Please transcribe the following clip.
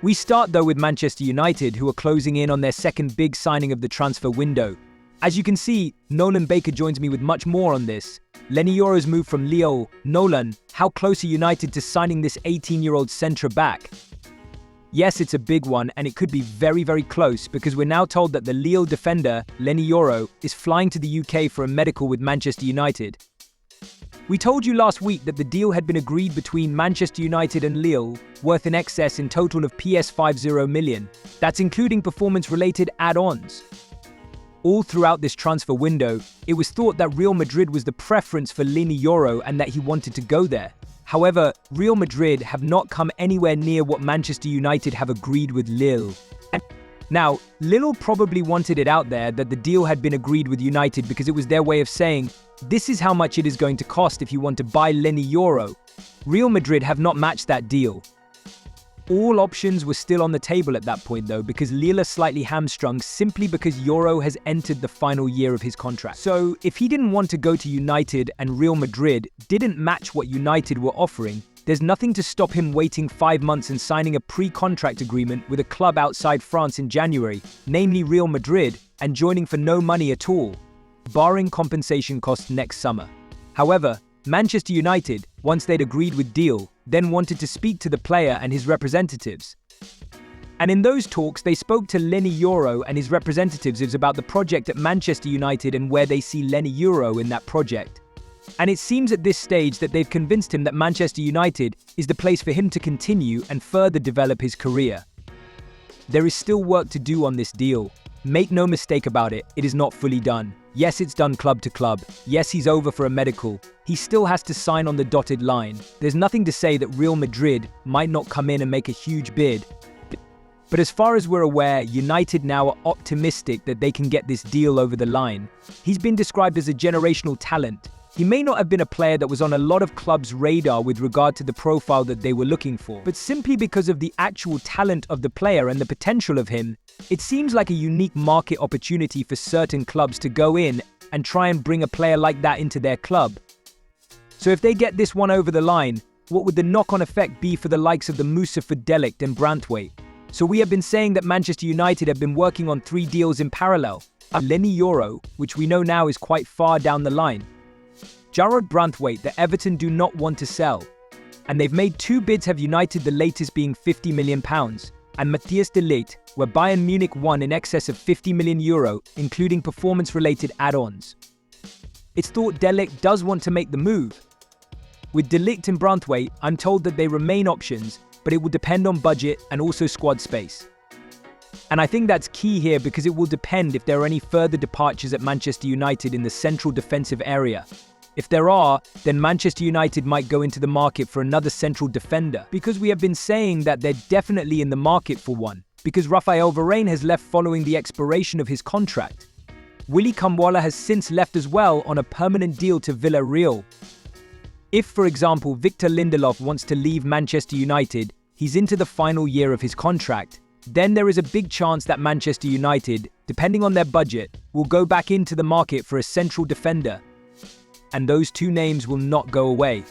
We start though with Manchester United, who are closing in on their second big signing of the transfer window. As you can see, Nolan Baker joins me with much more on this. Leny Yoro's move from Lille. Nolan, how close are United to signing this 18-year-old centre-back? Yes, it's a big one, and it could be very, very close because we're now told that the Lille defender, Leny Yoro, is flying to the UK for a medical with Manchester United. We told you last week that the deal had been agreed between Manchester United and Lille, worth in excess in total of PS50 million. That's including performance-related add-ons. All throughout this transfer window, it was thought that Real Madrid was the preference for Leny Yoro and that he wanted to go there. However, Real Madrid have not come anywhere near what Manchester United have agreed with Lille. Now, Lille probably wanted it out there that the deal had been agreed with United because it was their way of saying, this is how much it is going to cost if you want to buy Leny Yoro. Real Madrid have not matched that deal. All options were still on the table at that point though, because Lille are slightly hamstrung simply because Yoro has entered the final year of his contract. So if he didn't want to go to United and Real Madrid didn't match what United were offering, there's nothing to stop him waiting 5 months and signing a pre-contract agreement with a club outside France in January, namely Real Madrid, and joining for no money at all, barring compensation costs next summer. However, Manchester United, once they'd agreed with deal, then wanted to speak to the player and his representatives. And in those talks, they spoke to Leny Yoro and his representatives about the project at Manchester United and where they see Leny Yoro in that project. And it seems at this stage that they've convinced him that Manchester United is the place for him to continue and further develop his career. There is still work to do on this deal. Make no mistake about it, it is not fully done. Yes, it's done club to club. Yes, he's over for a medical. He still has to sign on the dotted line. There's nothing to say that Real Madrid might not come in and make a huge bid. But as far as we're aware, United now are optimistic that they can get this deal over the line. He's been described as a generational talent. He may not have been a player that was on a lot of clubs' radar with regard to the profile that they were looking for, but simply because of the actual talent of the player and the potential of him, it seems like a unique market opportunity for certain clubs to go in and try and bring a player like that into their club. So if they get this one over the line, what would the knock-on effect be for the likes of the Mustafa Delict and Branthwaite? So we have been saying that Manchester United have been working on 3 deals in parallel. Leny Yoro, which we know now is quite far down the line. Jarrod Branthwaite, that Everton do not want to sell. And they've made 2 bids, have United the latest being £50 million. And Matthias de Ligt, where Bayern Munich won in excess of €50 million, including performance-related add-ons. It's thought de Ligt does want to make the move. With de Ligt and Branthwaite, I'm told that they remain options, but it will depend on budget and also squad space. And I think that's key here because it will depend if there are any further departures at Manchester United in the central defensive area. If there are, then Manchester United might go into the market for another central defender, because we have been saying that they're definitely in the market for one, because Raphael Varane has left following the expiration of his contract. Willy Kamwala has since left as well on a permanent deal to Villarreal. If, for example, Victor Lindelof wants to leave Manchester United, he's into the final year of his contract, then there is a big chance that Manchester United, depending on their budget, will go back into the market for a central defender. And those 2 names will not go away.